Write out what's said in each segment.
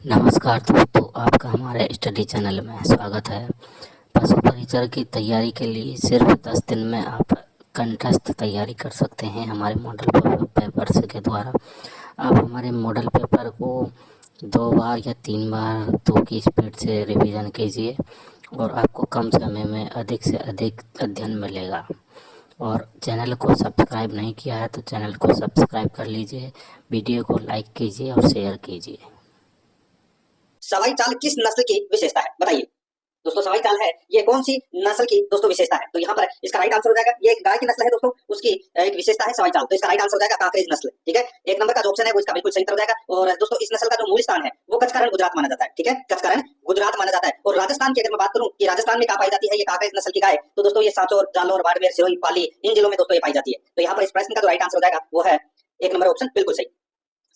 नमस्कार दोस्तों, आपका हमारे स्टडी चैनल में स्वागत है। पशु परिचर की तैयारी के लिए सिर्फ 10 दिन में आप कंठस्थ तैयारी कर सकते हैं हमारे मॉडल पेपर्स के द्वारा। आप हमारे मॉडल पेपर को 2 बार या 3 बार 2 की स्पीड से रिवीजन कीजिए और आपको कम समय में अधिक से अधिक अध्ययन मिलेगा। और चैनल को सब्सक्राइब नहीं किया है तो चैनल को सब्सक्राइब कर लीजिए, वीडियो को लाइक कीजिए और शेयर कीजिए। सवाई चाल किस नस्ल की विशेषता है बताइए दोस्तों। सवाई चाल है ये कौन सी नस्ल की दोस्तों विशेषता है? तो यहाँ पर इसका राइट आंसर हो जाएगा, ये एक गाय की नस्ल है दोस्तों, उसकी एक विशेषता है सवाई चाल। तो इसका राइट आंसर हो जाएगा कांकरेज नस्ल। ठीक है, एक नंबर का जो ऑप्शन है वो इसका बिल्कुल सही उत्तर हो जाएगा। और दोस्तों इस नस्ल का जो मूल स्थान है वो कच्छ का रण गुजरात माना जाता है। ठीक है, कच्छ का रण गुजरात माना जाता है। और राजस्थान की अगर मैं बात करूं कि राजस्थान में कहाँ पाई जाती है ये कांकरेज नस्ल की गाय, तो दोस्तों ये सांचौर, जालौर, बाड़मेर, सिरोही, पाली, इन जिलों में दोस्तों ये पाई जाती है। तो यहाँ पर इस प्रश्न का जो राइट आंसर हो जाएगा वो है एक नंबर ऑप्शन बिल्कुल सही।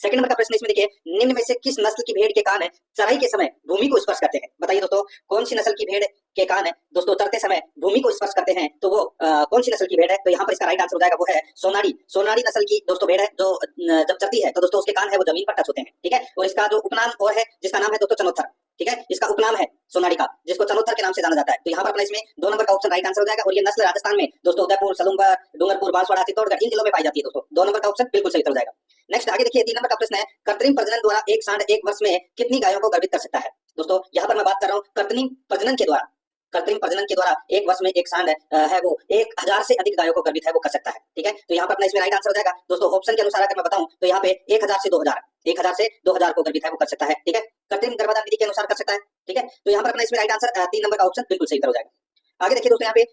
सेकंड नंबर का प्रश्न इसमें देखिए, निम्न में से किस नस्ल की भेड़ के कान चराई के समय भूमि को स्पर्श करते हैं? बताइए दोस्तों, कौन सी नस्ल की भेड़ के कान दोस्तों चरते समय भूमि को स्पर्श करते हैं? तो वो कौन सी नस्ल की भेड़ है? तो यहाँ पर इसका राइट आंसर हो जाएगा वो है सोनारी। सोनारी नस्ल की दोस्तों भेड़ है जो जब चरती है तो दोस्तों उसके कान है वो जमीन पर टच होते हैं। ठीक है, और इसका जो उपनाम और है जिसका नाम है दोस्तों चनोत्थर। ठीक है, इसका उपनाम है सोनारी का, जिसको चनोत्थर के नाम से जाना जाता है। तो यहाँ पर अपना इसमें 2 नंबर का ऑप्शन राइट आंसर हो जाएगा। और ये नस्ल राजस्थान में दोस्तों उदयपुर, सलूम्बर, डूंगरपुर, बांसवाड़ा, चित्तौड़गढ़ इन जिलों में पाई जाती है दोस्तों। 2 नंबर का ऑप्शन बिल्कुल सही हो जाएगा। नेक्स्ट आगे देखिए, 3 नंबर का प्रश्न है, कृत्रिम प्रजनन द्वारा एक सांड एक वर्ष में कितनी गायों को गर्भित कर सकता है? दोस्तों यहाँ पर मैं बात कर रहा हूँ कृत्रिम प्रजनन के द्वारा। कृत्रिम प्रजनन के द्वारा एक वर्ष में एक सांड है वो 1000 से अधिक गायों को गर्भित है वो कर सकता है। ठीक है, तो यहाँ पर अपना इसमें राइट आंसर हो जाएगा दोस्तों ऑप्शन के अनुसार अगर मैं बताऊं तो यहाँ पे 1000 से 2000 को गर्भित है वो कर सकता है। ठीक है, कृत्रिम गर्भाधान विधि के अनुसार कर सकता है। ठीक है, तो यहाँ पर अपना इसमें राइट आंसर 3 नंबर का ऑप्शन बिल्कुल सही हो जाएगा। आगे देखिए दोस्तों, यहाँ पे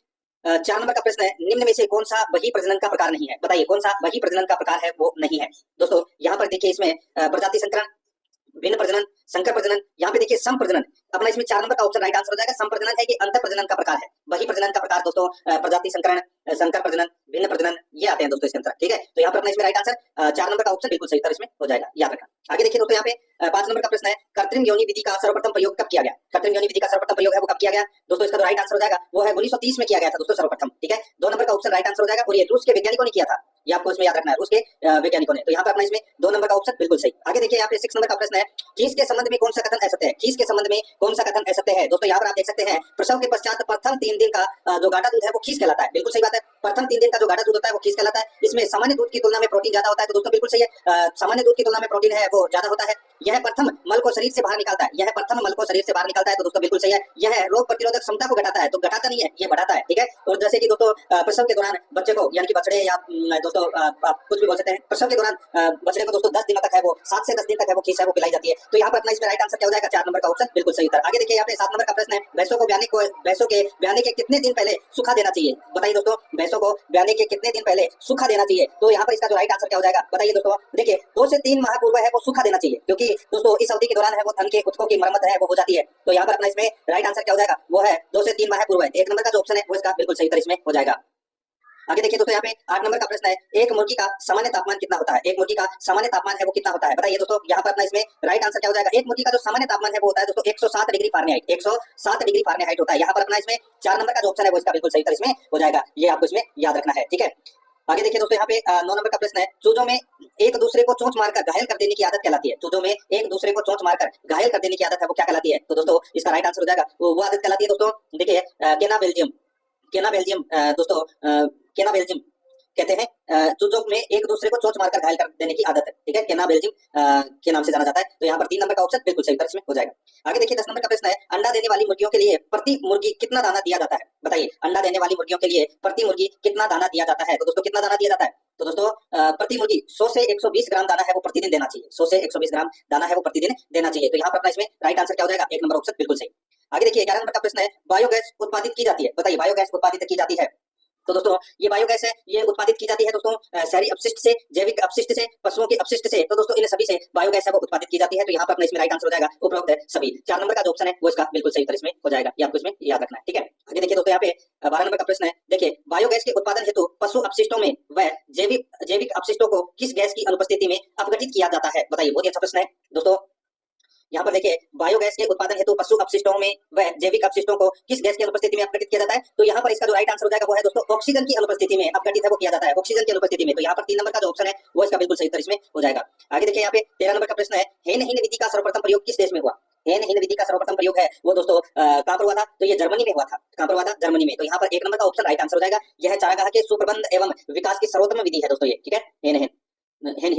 4 नंबर का प्रश्न है, निम्न में से कौन सा वही प्रजनन का प्रकार नहीं है? बताइए कौन सा वही प्रजनन का प्रकार है वो नहीं है? दोस्तों यहाँ पर देखिए इसमें प्रजाति संकरण, भिन्न प्रजनन, संकर प्रजनन, यहाँ पे देखिए सम प्रजनन। अपना इसमें 4 नंबर का ऑप्शन राइट आंसर हो जाएगा। सम प्रजनन है कि अंतर प्रजनन का प्रकार है। वही प्रजनन का प्रकार दोस्तों प्रजाति संकरण, संकर प्रजनन, भिन्न प्रजनन ये आते हैं दोस्तों इसके अंतर। ठीक है, तो यहाँ पर अपना इसमें राइट आंसर 4 नंबर का ऑप्शन बिल्कुल सही उत्तर इसमें हो जाएगा, याद रखना। आगे देखिए दोस्तों, यहाँ पे 5 नंबर का प्रश्न है, कृत्रिम योनि विधि का सर्वप्रथम प्रयोग कब किया गया? कृत्रिम योनि विधि का सर्वप्रथम प्रयोग है वो कब किया गया? दोस्तों इसका जो राइट आंसर हो जाएगा वो है 1930 में किया गया था दोस्तों सर्वप्रथम। ठीक है, 2 नंबर का ऑप्शन राइट आंसर हो जाएगा। और ये रूस के वैज्ञानिकों ने किया था, ये आपको इसमें याद रखना है, रूस के वैज्ञानिकों ने। तो यहाँ पर अपना इसमें 2 नंबर का ऑप्शन बिल्कुल सही। आगे देखिए यहाँ पे 6 नंबर का प्रश्न है, खीस के संबंध में कौन सा कथन असत्य है? खीस के संबंध में कौन सा कथन असत्य है? दोस्तों यहाँ पर आप देख सकते हैं, प्रसव के पश्चात प्रथम 3 दिन का जो गाढ़ा दूध है वो खीस कहलाता है। बिल्कुल सही बात है, प्रथम 3 दिन का जो गाढ़ा दूध होता है वो खीस कहलाता है। इसमें सामान्य दूध की तुलना में प्रोटीन ज्यादा होता है, तो दोस्तों बिल्कुल सही है, सामान्य दूध की तुलना में प्रोटीन है वो ज्यादा होता है। यह प्रथम मल को शरीर से बाहर निकालता है, यह प्रथम मल को शरीर से बाहर निकालता है, तो दोस्तों बिल्कुल सही है। यह रोग प्रतिरोधक क्षमता को घटाता है, तो घटाता नहीं है, ये बढ़ाता है। ठीक है, और जैसे कि दोस्तों प्रसव के दौरान बच्चे को यानी कि बछड़े या दोस्तों आप कुछ भी बोल सकते हैं, प्रसव के दौरान बछड़े को दोस्तों 10 दिनों तक है वो 7 से 10 दिन तक है वो खीस है वो पिलाई जाती है। तो यहाँ पर अपना इसमें राइट आंसर क्या हो जाएगा? 4 नंबर का ऑप्शन बिल्कुल सही उत्तर। आगे देखिए यहाँ पे 7 नंबर का प्रश्न है, भैंसों के ब्याने के कितने दिन पहले सूखा देना चाहिए? बताइए दोस्तों, भैंसों को ब्याने के कितने दिन पहले सूखा देना चाहिए? तो यहाँ पर इसका जो राइट आंसर क्या हो जाएगा बताइए दोस्तों। देखिए 2 से 3 माह पूर्व है वो सूखा देना चाहिए, क्योंकि दोस्तों इस अवधि के दौरान है वो थन के ऊतकों की मरम्मत है वो हो जाती है। तो यहाँ पर अपना इसमें राइट आंसर क्या हो जाएगा वो है 2 से 3 माह पूर्व है। 1 नंबर का जो ऑप्शन है वो इसका बिल्कुल सही उत्तर इसमें हो जाएगा। आगे देखिए दोस्तों, यहाँ पे 8 नंबर का प्रश्न है, एक मुर्गी का सामान्य तापमान कितना होता है? एक मुर्गी का सामान्य तापमान है वो कितना होता है? बताइए दोस्तों, यहाँ पर अपना इसमें राइट आंसर क्या हो जाएगा? एक मुर्गी का जो सामान्य तापमान है वो होता है दोस्तों 107 डिग्री फारेनहाइट, 107 डिग्री फारेनहाइट होता है। यहाँ पर अपना इसमें 4 नंबर का जो ऑप्शन है वो इसका बिल्कुल सही उत्तर इसमें हो जाएगा, ये आपको इसमें याद रखना है। ठीक है, आगे देखिए दोस्तों, यहाँ पे 9 नंबर का प्रश्न है, चूजों में एक दूसरे को चोंच मारकर घायल कर देने की आदत कहलाती है? चूजों में एक दूसरे को चोंच मारकर घायल कर देने की आदत है वो क्या कहलाती है? तो दोस्तों इसका राइट आंसर हो जाएगा वो आदत कहलाती है दोस्तों, देखिए केना बेल्जियम, केना बेल्जियम दोस्तों केना बेल्जियम कहते हैं चूजों में एक दूसरे को चोंच मारकर घायल कर देने की आदत है। ठीक है, केना बेल्जियम के नाम से जाना जाता है। तो यहाँ पर 3 नंबर का ऑप्शन बिल्कुल सही उत्तर इसमें हो जाएगा। आगे देखिए 10 नंबर का प्रश्न है, अंडा देने वाली मुर्गियों के लिए प्रति मुर्गी कितना दाना दिया जाता है? बताइए, अंडा देने वाली मुर्गियों के लिए प्रति मुर्गी कितना दाना दिया जाता है? तो दोस्तों कितना दाना दिया जाता है? तो दोस्तों प्रति मुर्गी 100 से 120 ग्राम दाना है वो प्रतिदिन देना चाहिए। 100 से 120 ग्राम दाना है वो प्रतिदिन देना चाहिए। तो यहाँ पर अपना इसमें राइट आंसर क्या हो जाएगा? 1 नंबर ऑप्शन बिल्कुल सही। आगे देखिए 11 नंबर का प्रश्न है, बायोगैस उत्पादित की जाती है? बताइए, बायोगैस उत्पादित की जाती है? तो दोस्तों ये बायोगैस है ये उत्पादित की जाती है दोस्तों शहरी अपशिष्ट से, जैविक अपशिष्ट से, पशुओं के अपशिष्ट से। तो दोस्तों इन सभी से बायोगैस है वो उत्पादित की जाती है। तो यहाँ पर अपना इसमें राइट आंसर हो जाएगा उपरोक्त है सभी। 4 नंबर का जो ऑप्शन है वो इसका बिल्कुल सही उत्तर इसमें हो जाएगा, ये आपको इसमें याद रखना है। ठीक है, आगे देखिए दोस्तों, यहाँ पे 12 नंबर का प्रश्न है, देखिए बायोगैस के उत्पादन हेतु पशु अपशिष्टों में व जैविक अपशिष्टों को किस गैस की अनुपस्थिति में अपघटित किया जाता है? बताइए, बहुत ही अच्छा प्रश्न है दोस्तों। यहाँ पर देखिए बायोगैस के उत्पादन हेतु पशु अपशिष्टों में व जैविक अपशिष्टों को किस गैस की अनुपस्थिति में अपघटित किया जाता है? तो यहाँ पर इसका जो राइट आंसर हो जाएगा वो है दोस्तों ऑक्सीजन की अनुपस्थिति में अपघटित है वो किया जाता है, ऑक्सीजन की अनुपस्थिति में। तो यहाँ पर 3 नंबर का जो ऑप्शन है वो इसका बिल्कुल सही उत्तर इसमें हो जाएगा। आगे देखिए यहाँ पे 13 नंबर का प्रश्न है, हेन-हिन विधि का सर्वप्रथम प्रयोग किस देश में हुआ? हेन-हिन विधि का सर्वप्रथम प्रयोग है वो दोस्तों कहां पर हुआ था? तो ये जर्मनी में हुआ था। कहां पर हुआ था? जर्मनी में। तो यहाँ पर 1 नंबर का ऑप्शन राइट आंसर हो जाएगा। यह चारागाह के सुप्रबंध एवं विकास की सर्वोत्तम विधि है दोस्तों ये, ठीक है, हेन-हिन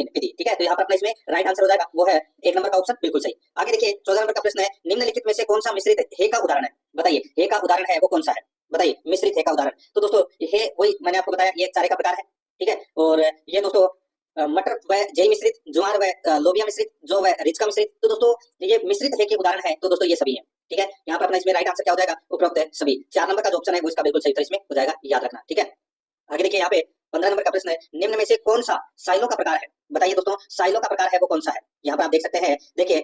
विधि, ठीक है। तो यहाँ पर अपना इसमें राइट आंसर हो जाएगा वो है 1 नंबर का ऑप्शन बिल्कुल सही। आगे देखिए 14 नंबर का प्रश्न है, निम्नलिखित में से कौन सा मिश्रित हे का उदाहरण है? बताइए, हे का उदाहरण है वो कौन सा है? बताइए, मिश्रित हे का उदाहरण। तो दोस्तों हे वही मैंने आपको बताया, ये चारे का प्रकार है, ठीक है। और ये दोस्तों मटर व जई मिश्रित, ज्वार व लोबिया मिश्रित, जौ व रिचका मिश्रित। तो दोस्तों ये मिश्रित हे के उदाहरण है, तो दोस्तों ये सभी है, ठीक है। यहाँ पर अपना इसमें राइट आंसर क्या हो जाएगा? उपरोक्त है सभी। 4 नंबर का जो ऑप्शन है वो इसका बिल्कुल सही उत्तर इसमें हो जाएगा, याद रखना, ठीक है। आगे देखिए यहाँ पे 15 नंबर का प्रश्न है, निम्न में से कौन सा साइलो का प्रकार है? बताइए दोस्तों, साइलो का प्रकार है वो कौन सा है? यहाँ पर आप देख सकते हैं, देखिए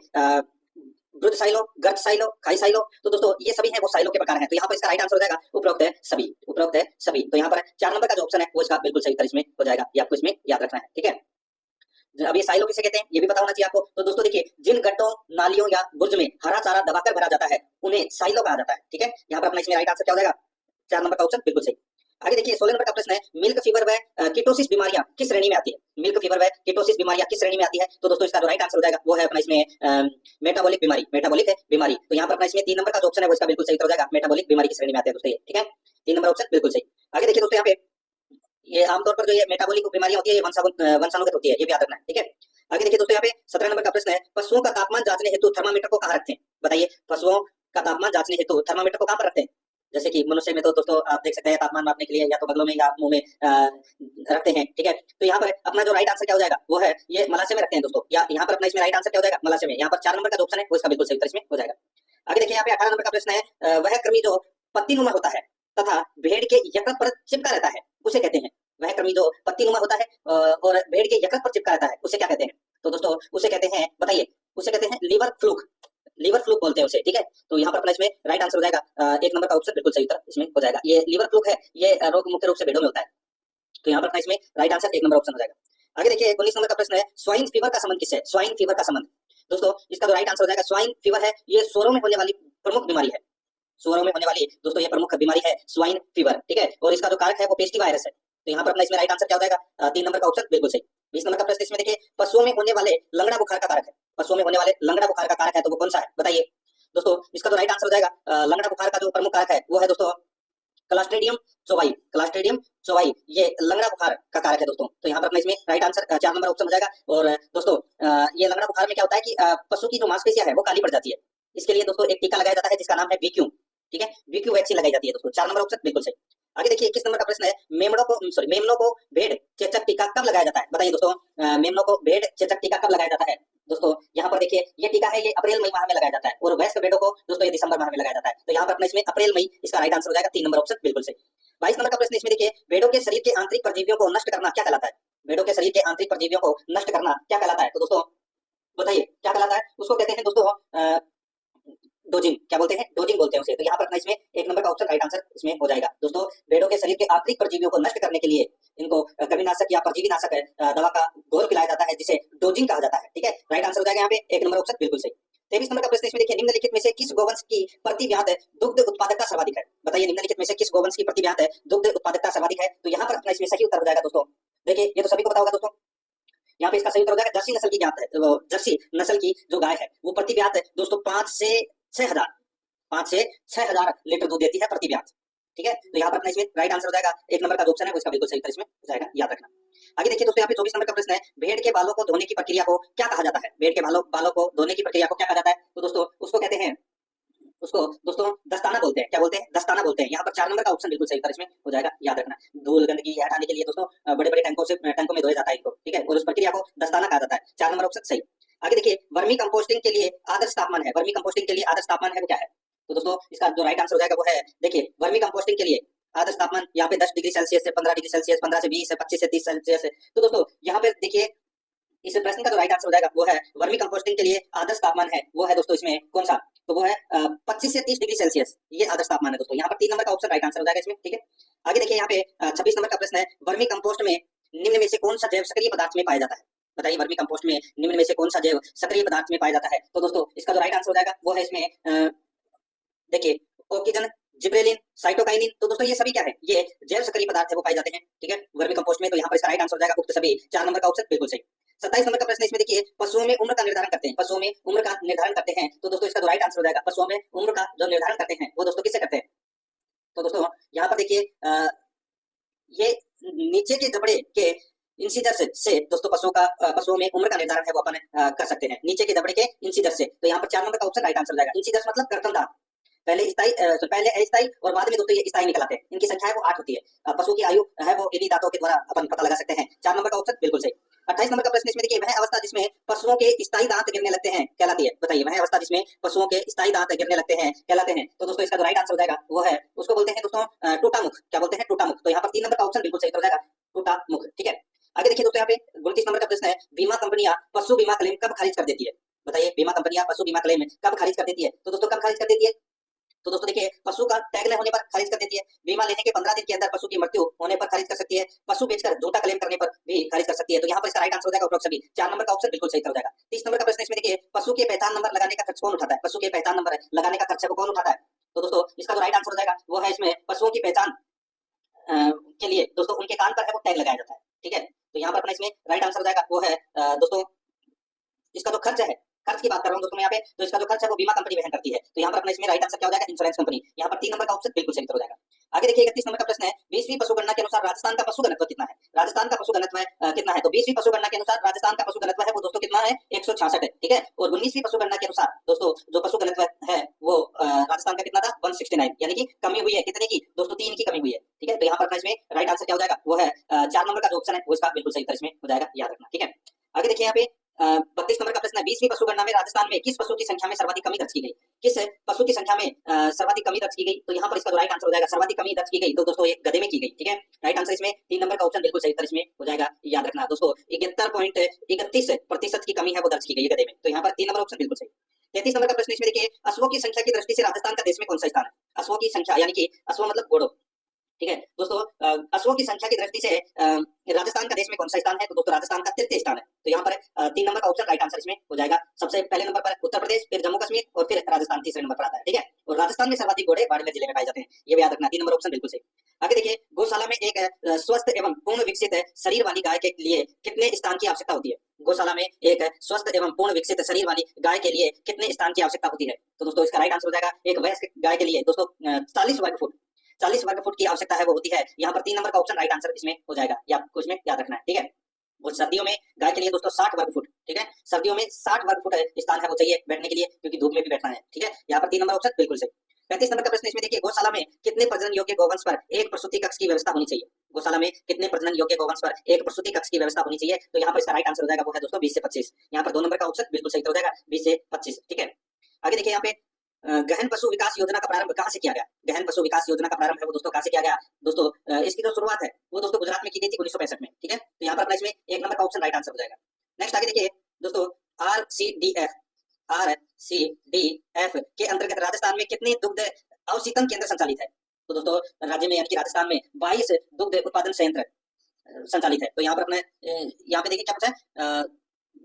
वृद्ध साइलो, गर्त साइलो, खाई साइलो। तो दोस्तों ये सभी हैं वो साइलो के प्रकार हैं। तो यहाँ पर इसका राइट आंसर हो जाएगा उपरोक्त है सभी, उपरोक्त है सभी। तो यहाँ पर 4 नंबर का जो ऑप्शन है वो इसका बिल्कुल सही उत्तर इसमें हो जाएगा, ये आपको इसमें याद रखना है, ठीक है। अब ये साइलो किसे कहते हैं ये भी पता होना चाहिए आपको। तो दोस्तों देखिए, जिन गड्ढों, नालियों या बुर्ज में हरा चारा दबाकर भरा जाता है उन्हें साइलो कहा जाता है, ठीक है। यहाँ पर अपना इसमें राइट आंसर क्या हो जाएगा? 4 नंबर का ऑप्शन बिल्कुल सही। आगे देखिए 16 नंबर का प्रश्न है, मिल्क फीवर व कीटोसिस बीमारियां किस श्रेणी में आती है? मिल्क फीवर व कीटोसिस बीमारियां किस श्रेणी में आती है? तो दोस्तों इसका जो राइट आंसर हो जाएगा वो है अपना इसमें मेटाबॉलिक बीमारी, मेटाबॉलिक बीमारी। तो यहाँ पर अपना इसमें 3 नंबर का जो ऑप्शन है वो इसका बिल्कुल सही हो जाएगा, मेटाबॉलिक बीमारी की श्रेणी में आते हैं दोस्तों ये, ठीक है। 3 नंबर ऑप्शन बिल्कुल सही। आगे देखिए दोस्तों, यहाँ पे ये आमतौर पर जो ये मेटाबॉलिक बीमारियां होती है ये वंशानुगत होती है, ये भी याद रखना है, ठीक है। आगे देखिए दोस्तों, यहाँ पे 17 नंबर का प्रश्न है, पशुओं का तापमान जांचने हेतु थर्मामीटर को कहाँ रखते हैं? बताइए, पशुओं का तापमान जांचने हेतु थर्मामीटर को कहाँ पर रखते हैं? जैसे कि मनुष्य में तो दोस्तों आप देख सकते हैं तापमान मापने के लिए या तो बगलों में या मुंह में रखते हैं, ठीक है। तो यहाँ पर अपना जो राइट आंसर क्या हो जाएगा वो है ये मलाशय में रखते हैं दोस्तों, या यहाँ पर अपना इसमें राइट आंसर क्या हो जाएगा? मलाशय में। यहाँ पर 4 नंबर का जो ऑप्शन है वो इसका बिल्कुल सही उत्तर इसमें हो जाएगा। आगे देखिए यहाँ पे 18 नंबर का प्रश्न है, वह कृमि जो पत्तीनुमा होता है तथा भेड़ के यकृत पर चिपका रहता है उसे कहते हैं। वह कृमि जो पत्तीनुमा होता है और भेड़ के यकृत पर चिपका रहता है उसे क्या कहते हैं? तो दोस्तों उसे कहते हैं, बताइए, उसे कहते हैं लीवर फ्लूक, लीवर फ्लूक बोलते हैं उसे, ठीक है। तो यहाँ पर अपना इसमें राइट आंसर हो जाएगा 1 नंबर का ऑप्शन बिल्कुल सही उत्तर इसमें हो जाएगा। ये लीवर फ्लूक है, ये रोग मुख्य रूप से भेड़ों में होता है। तो यहाँ पर अपना इसमें राइट आंसर 1 नंबर ऑप्शन हो जाएगा। आगे देखिए 19 नंबर का प्रश्न है, स्वाइन फीवर का संबंध किससे? स्वाइन फीवर का संबंध दोस्तों इसका जो राइट आंसर हो जाएगा, स्वाइन फीवर है ये सूअरों में होने वाली प्रमुख बीमारी है, सूअरों में होने वाली दोस्तों ये प्रमुख बीमारी है स्वाइन फीवर, ठीक है। और इसका जो कारक है वो पेस्टी वायरस है। तो यहाँ पर अपना इसमें राइट आंसर क्या हो जाएगा? 3 नंबर का ऑप्शन बिल्कुल सही। 20 नंबर का प्रश्न इसमें देखिए, पशुओं में होने वाले लंगड़ा बुखार का कारक है, पशुओं में होने वाले लंगड़ा बुखार का कारक है तो वो कौन सा है? बताइए दोस्तों, इसका जो राइट आंसर हो जाएगा लंगड़ा बुखार का जो प्रमुख कारक है वो है दोस्तों क्लास्ट्रीडियम चौवाई, क्लास्ट्रीडियम चौवाई ये लंगड़ा बुखार का कारक है दोस्तों। तो यहाँ पर अपना इसमें राइट आंसर 4 नंबर ऑप्शन हो जाएगा। और दोस्तों ये लंगड़ा बुखार में क्या होता है कि पशु की जो मांसपेशियां है वो काली पड़ जाती है। इसके लिए दोस्तों एक टीका लगाया जाता है जिसका नाम है बीक्यू, ठीक है, बीक्यू वैक्सीन लगाई जाती है दोस्तों। 4 नंबर ऑप्शन बिल्कुल सही। आगे देखिए 21 नंबर का प्रश्न है, मेमनों को भेड़ चेचक टीका कब लगाया जाता है? बताइए दोस्तों, मेमनों को भेड़ चेचक टीका कब लगाया जाता है? दोस्तों यहाँ पर देखिए ये टीका है ये अप्रैल मई माह में लगाया जाता है और वयस्क भेड़ों को दोस्तों ये दिसंबर माह में लगाया जाता है। तो यहाँ पर अपना इसमें अप्रैल मई इसका राइट आंसर हो जाएगा, 3 नंबर ऑप्शन बिल्कुल सही। 22 नंबर का प्रश्न इसमें देखिए, भेड़ों के शरीर के आंतरिक परजीवियों को नष्ट करना क्या कहलाता है? भेड़ों के शरीर के आंतरिक परजीवियों को नष्ट करना क्या कहलाता है? तो दोस्तों बताइए क्या कहलाता है? उसको कहते हैं दोस्तों डोजिंग, क्या बोलते हैं? डोजिंग बोलते हैं उसे। तो यहाँ पर अपना इसमें 1 नंबर का ऑप्शन राइट आंसर इसमें हो जाएगा। दोस्तों भेड़ों के शरीर के आंतरिक परजीवियों को नष्ट करने के लिए इनको कृमिनाशक या परजीवी नाशक दवा का घोल पिलाया जाता है जिसे डोजिंग कहा जाता है, ठीक है। राइट आंसर हो जाएगा यहाँ पे 1 नंबर ऑप्शन बिल्कुल सही। 23 नंबर का प्रश्न इसमें देखिए, निम्नलिखित में से किस गोवंश की प्रतिव्यात दुग्ध उत्पादकता सर्वाधिक है? बताइए निम्नलिखित में से किस गोवंश की प्रतिव्यात दुग्ध उत्पादकता सर्वाधिक है? तो यहाँ पर अपना इसमें सही उत्तर हो जाएगा दोस्तों, देखिए ये तो सभी को पता होगा दोस्तों, यहाँ पे इसका सही उत्तर हो जाएगा जर्सी नस्ल की ज्ञात है, जर्सी नस्ल की जो गाय है वो प्रतिव्यात दोस्तों 5 से 6,000 लीटर दूध देती है प्रतिव्यात, ठीक है। तो यहाँ पर अपना इसमें राइट आंसर हो जाएगा 1 नंबर का ऑप्शन है वो इसका बिल्कुल सही उत्तर इसमें हो जाएगा, याद रखना। आगे देखिए दोस्तों यहाँ पे 24 नंबर का प्रश्न है, भेड़ के बालों को धोने की प्रक्रिया को क्या कहा जाता है? भेड़ के बालों को धोने की प्रक्रिया को क्या कहा जाता है? तो दोस्तों उसको कहते हैं, उसको दोस्तों दस्ताना बोलते हैं। क्या बोलते हैं? दस्ताना बोलते हैं। यहाँ पर 4 नंबर का ऑप्शन बिल्कुल सही उत्तर इसमें हो जाएगा, याद रखना। धूल गंदगी हटाने के लिए दोस्तों बड़े बड़े टैंकों में धोया जाता है इनको, ठीक है, और उस प्रक्रिया को दस्ताना कहा जाता है। 4 नंबर ऑप्शन सही। आगे देखिए वर्मी कंपोस्टिंग के लिए आदर्श तापमान है, वर्मी कंपोस्टिंग के लिए आदर्श तापमान है वो क्या है? तो दोस्तों इसका जो राइट आंसर हो जाएगा वो है, देखिए वर्मी कंपोस्टिंग के लिए आदर्श तापमान यहाँ पे 10 डिग्री सेल्सियस से 15 डिग्री सेल्सियस, 15 से 20 से 25 से 30 सेल्सियस है। तो दोस्तों यहाँ पे देखिए इस प्रश्न का जो राइट आंसर हो जाएगा वो है वर्मी कंपोस्टिंग के लिए आदर्श तापमान है वो है दोस्तों इसमें कौन सा? तो वो है 25 से 30 डिग्री सेल्सियस, ये आदर्श तापमान है दोस्तों। यहाँ पर 3 नंबर का ऑप्शन राइट आंसर हो जाएगा इसमें, ठीक है। आगे देखिए यहाँ पे 26 नंबर का प्रश्न है, वर्मी कंपोस्ट में निम्न में से कौन सा जैव सक्रिय पदार्थ में पाया जाता है? बताइए वर्मी कंपोस्ट में निम्न में से कौन सा जैव सक्रिय पदार्थ में पाया जाता है? तो दोस्तों इसका जो राइट आंसर हो जाएगा वो है इसमें देखिए ऑक्सीजन, जिब्रेलिन, साइटोकाइनिन। तो दोस्तों ये सभी क्या है, ये जैव सक्रिय पदार्थ है वो पाए जाते हैं, ठीक है, वर्मी कंपोस्ट में। तो यहाँ पर इसका राइट आंसर हो जाएगा उक्त सभी। 4 नंबर का ऑप्शन बिल्कुल सही। 27 नंबर का प्रश्न इसमें देखिए, पशुओं में उम्र का निर्धारण करते हैं, पशुओं में उम्र का निर्धारण करते हैं। तो दोस्तों इसका जो राइट आंसर हो जाएगा, पशुओं में उम्र का जो निर्धारण करते हैं वो दोस्तों किससे करते हैं? तो दोस्तों यहाँ पर देखिए ये नीचे के जबड़े के इंसिजर से दोस्तों पशुओं में उम्र का निर्धारण है वो अपन कर सकते हैं, नीचे के जबड़े के इंसिजर से। तो यहाँ पर 4 नंबर का ऑप्शन राइट आंसर हो जाएगा। इंसिजर मतलब कर्तन दांत, पहले पहले अस्थायी और बाद में दोस्तों ये स्थायी निकल आते हैं। इनकी संख्या है वो 8 होती है। पशु की आयु है वो इन्हीं दांतों के द्वारा अपन पता लगा सकते हैं। 4 नंबर का ऑप्शन बिल्कुल सही। 28 नंबर का प्रश्न इसमें देखिए, वह अवस्था जिसमें पशुओं के स्थायी दांत गिरने लगते हैं कहलाती है। बताइए वह अवस्था जिसमें पशुओं के स्थायी दांत गिरने लगते हैं कहलाते हैं। तो दोस्तों इसका जो राइट आंसर हो जाएगा वो है, उसको बोलते हैं दोस्तों टूटामुख। क्या बोलते हैं? टूटामुख। तो यहाँ पर 3 नंबर का ऑप्शन बिल्कुल सही हो जाएगा, टूटामुख, ठीक है। आगे देखिए दोस्तों, यहाँ पे 29 नंबर का प्रश्न है, बीमा कंपनियां पशु बीमा क्लेम कब खारिज कर देती है? बताइए बीमा कंपनियां पशु बीमा क्लेम कब खारिज कर देती है? तो दोस्तों कब खारिज कर देती है? तो दोस्तों देखिए, पशु का टैग न होने पर खारिज कर देती है, बीमा लेने के 15 दिन के अंदर पशु की मृत्यु होने पर खारिज कर सकती है, पशु बेचकर झूठा क्लेम करने पर भी खारिज कर सकती है। तो यहाँ पर इसका राइट आंसर हो जाएगा उपरोक्त सभी। 4 नंबर का ऑप्शन बिल्कुल सही हो जाएगा। 30 नंबर का प्रश्न इसमें देखिए, पशु के पहचान नंबर लगाने का खर्च कौन उठाता है? पशु के पहचान नंबर लगाने का खर्च को कौन उठाता है? तो दोस्तों इसका जो राइट आंसर हो जाएगा वो है इसमें पशुओं की पहचान के लिए दोस्तों उनके कान पर है वो टैग लगाया जाता है, ठीक है। तो यहाँ पर अपना इसमें राइट आंसर हो जाएगा वो है दोस्तों इसका जो खर्च है, खर्च की बात कर रहा हूँ दोस्तों मैं यहाँ पे, तो इसका जो खर्च है वो बीमा कंपनी वहन करती है। तो यहाँ पर अपना इसमें राइट आंसर क्या हो जाएगा? Insurance company. यहाँ पर 3 नंबर का ऑप्शन बिल्कुल सही हो जाएगा। आगे देखिए 31 नंबर का प्रश्न है, 20वीं पशु गणना के अनुसार राजस्थान का पशु घनत्व कितना है? राजस्थान का पशु घनत्व कितना है? तो 20वीं पशु गणना के अनुसार राजस्थान का पशु घनत्व है वो दोस्तों कितना है? 166 है, ठीक है। और 19वीं पशु गणना के अनुसार दोस्तों जो पशु घनत्व है वो राजस्थान का कितना था? 169, यानी कि कमी हुई है कितने की दोस्तों? 3 की कमी हुई है, ठीक है। तो यहाँ पर इसमें राइट आंसर क्या हो जाएगा वो है 4 नंबर का जो ऑप्शन है वो इसका बिल्कुल सही उत्तर इसमें हो जाएगा, याद रखना, ठीक है। आगे देखिए यहाँ पे 32 नंबर का प्रश्न है, 20वीं पशु गणना में राजस्थान में किस पशु की संख्या में सर्वाधिक कमी दर्ज की गई? किस पशु की संख्या में सर्वाधिक कमी दर्ज की गई? तो यहाँ पर इसका जो राइट आंसर हो जाएगा, सर्वाधिक कमी दर्ज की गई तो दोस्तों ये गधे में की गई, ठीक है। राइट आंसर इसमें 3 नंबर का ऑप्शन बिल्कुल सही उत्तर इसमें हो जाएगा, याद रखना दोस्तों। 71.31% की कमी है वो दर्ज की गई गधे में। तो यहाँ पर 3 नंबर ऑप्शन बिल्कुल सही। 33 नंबर का प्रश्न इसमें देखिए, अश्वों की संख्या की दृष्टि से राजस्थान का देश में कौन सा स्थान है? अश्वों की संख्या, यानी कि अश्व मतलब घोड़ों, ठीक है दोस्तों। अश्वों की संख्या की दृष्टि से राजस्थान का देश में कौन सा स्थान है? तो दोस्तों राजस्थान का तृतीय स्थान है। तो यहाँ पर 3 नंबर का ऑप्शन राइट आंसर इसमें हो जाएगा। सबसे पहले नंबर पर उत्तर प्रदेश, फिर जम्मू कश्मीर और फिर राजस्थान तीसरे नंबर पर आता है, ठीक है। और राजस्थान में सर्वाधिक घोड़े बाड़मेर जिले में पाए जाते हैं, ये भी याद रखना। 3 नंबर ऑप्शन बिल्कुल सही। आगे देखिए, गौशाला में एक स्वस्थ एवं पूर्ण विकसित शरीर वाली गाय के लिए कितने स्थान की आवश्यकता होती है? गौशाला में एक स्वस्थ एवं पूर्ण विकसित शरीर वाली गाय के लिए कितने स्थान की आवश्यकता होती है? तो दोस्तों इसका राइट आंसर हो जाएगा, एक वयस्क गाय के लिए दोस्तों 40 वर्ग फुट, 40 वर्ग फुट की आवश्यकता है वो होती है। यहाँ पर 3 नंबर का ऑप्शन राइट आंसर इसमें हो जाएगा, ये आपको इसमें याद रखना है, ठीक है। और सर्दियों में गाय के लिए दोस्तों 60 वर्ग फुट, ठीक है, सर्दियों में 60 वर्ग फुट स्थान है वो चाहिए बैठने के लिए, क्योंकि धूप में भी बैठना है, ठीक है। यहाँ पर 3 नंबर ऑप्शन बिल्कुल सही। 35 नंबर का प्रश्न इसमें देखिए, गौशाला में कितने प्रजनन योग्य गौवंश पर एक प्रसूति कक्ष की व्यवस्था होनी चाहिए? गौशाला में कितने प्रजनन योग्य गौवंश पर एक प्रसूति कक्ष की व्यवस्था होनी चाहिए? तो यहाँ पर इसका राइट आंसर हो जाएगा वो है दोस्तों 20 से 25। यहाँ पर 2 नंबर का ऑप्शन बिल्कुल सही हो जाएगा, 20 से 25, ठीक है। आगे देखिए यहाँ पे गहन पशु विकास योजना का प्रारंभ कहाँ से किया गया? गहन पशु विकास योजना का प्रारंभ है वो दोस्तों कहाँ से किया गया? दोस्तों इसकी जो शुरुआत है वो दोस्तों गुजरात में की गई थी 1965 में, ठीक है। तो यहाँ पर अपना इसमें 1 नंबर का ऑप्शन राइट आंसर हो जाएगा। नेक्स्ट आगे देखिए दोस्तों, RCDF के अंतर्गत राजस्थान में कितने दुग्ध अवशीतन केंद्र संचालित है? तो दोस्तों राज्य में यानी कि राजस्थान में 22 दुग्ध उत्पादन संयंत्र संचालित है। तो यहाँ पर अपने यहाँ पे देखिए क्या पूछा है,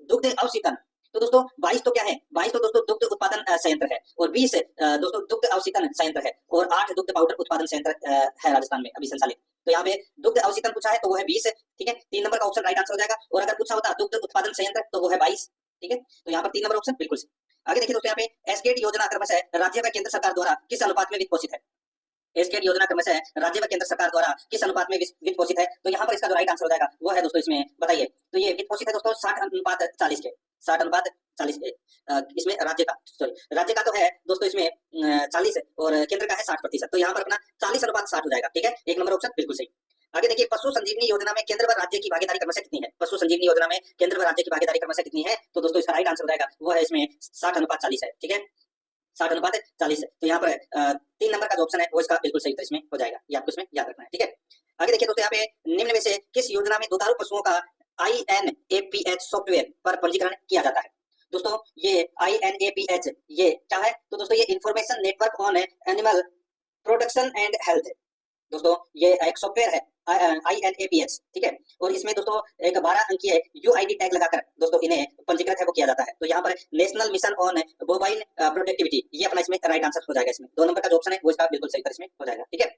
दुग्ध अवशीतन। तो दोस्तों 22 तो क्या है? 22 तो दोस्तों दुग्ध उत्पादन संयंत्र है, और 20 दोस्तों दुग्ध अवशीतन संयंत्र है, और 8 दुग्ध पाउडर उत्पादन संयंत्र है राजस्थान में अभी संचालित। तो यहाँ पे दुग्ध अवशीतन पूछा है तो वो है 20, ठीक है। 3 नंबर का ऑप्शन राइट आंसर हो जाएगा। और अगर पूछा होता दुग्ध उत्पादन संयंत्र तो वो है 22, ठीक है। तो यहाँ पर 3 नंबर ऑप्शन बिल्कुल सही। आगे देखिए दोस्तों, यहाँ पे एसगेट योजना क्रमशः राज्य व केंद्र सरकार द्वारा किस अनुपात में वित्त पोषित है? एसगेट योजना क्रमशः राज्य व केंद्र सरकार द्वारा किस अनुपात में वित्त पोषित है? तो यहाँ पर इसका जो राइट आंसर हो जाएगा वो है दोस्तों इसमें बताइए, तो ये वित्त पोषित है दोस्तों 60:40 के, 60:40 के। इसमें राज्य का तो है दोस्तों इसमें 40 और केंद्र का है 60%। तो यहाँ पर अपना 40:60 हो जाएगा, ठीक है। 1 नंबर ऑप्शन बिल्कुल सही। आगे देखिए, पशु संजीवनी योजना में केंद्र व राज्य की भागीदारी क्रमशः कितनी है? पशु संजीवनी योजना में केंद्र व राज्य की भागीदारी क्रमशः कितनी है? तो दोस्तों इसका राइट आंसर हो जाएगा वो है इसमें 60:40 है, ठीक है, 60:40। तो यहाँ पर 3 नंबर का जो ऑप्शन है वो इसका बिल्कुल सही इसमें हो जाएगा, ये आपको इसमें याद रखना है, ठीक है। आगे देखिए दोस्तों, यहाँ पे निम्न में से किस योजना में दुधारू पशुओं का INAPH सॉफ्टवेयर पर पंजीकरण किया जाता है? दोस्तों ये INAPH ये क्या है? तो दोस्तों ये information network on animal production and health, दोस्तों ये एक सॉफ्टवेयर है INAPS, ठीक है। और इसमें दोस्तों एक 12 अंकीय UID टैग लगाकर दोस्तों इन्हें पंजीकृत है वो किया जाता है। तो यहाँ पर national mission on mobile productivity, ये अपना इसमें राइट आंसर हो जाएगा। इसमें 2 नंबर का जो ऑप्शन है वो इसका बिल्कुल सही इसमें हो जाएगा, ठीक है।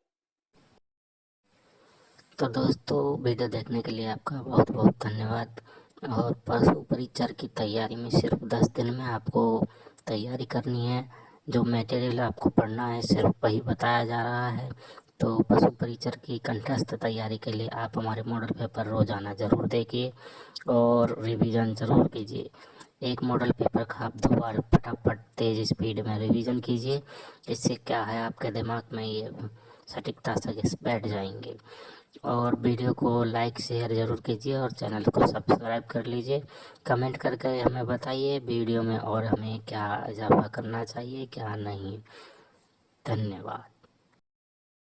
तो दोस्तों वीडियो देखने के लिए आपका बहुत बहुत धन्यवाद। और पशु परिचर की तैयारी में सिर्फ 10 दिन में आपको तैयारी करनी है। जो मटेरियल आपको पढ़ना है सिर्फ वही बताया जा रहा है। तो पशु परिचर की कंठस्थ तैयारी के लिए आप हमारे मॉडल पेपर रोज़ाना ज़रूर देखिए और रिवीजन ज़रूर कीजिए। एक मॉडल पेपर का आप 2 बार फटाफट तेज़ स्पीड में रिवीजन कीजिए। इससे क्या है, आपके दिमाग में ये सटीकता से बैठ जाएंगे। और वीडियो को लाइक शेयर ज़रूर कीजिए और चैनल को सब्सक्राइब कर लीजिए। कमेंट करके हमें बताइए वीडियो में और हमें क्या इजाफा करना चाहिए क्या नहीं। धन्यवाद।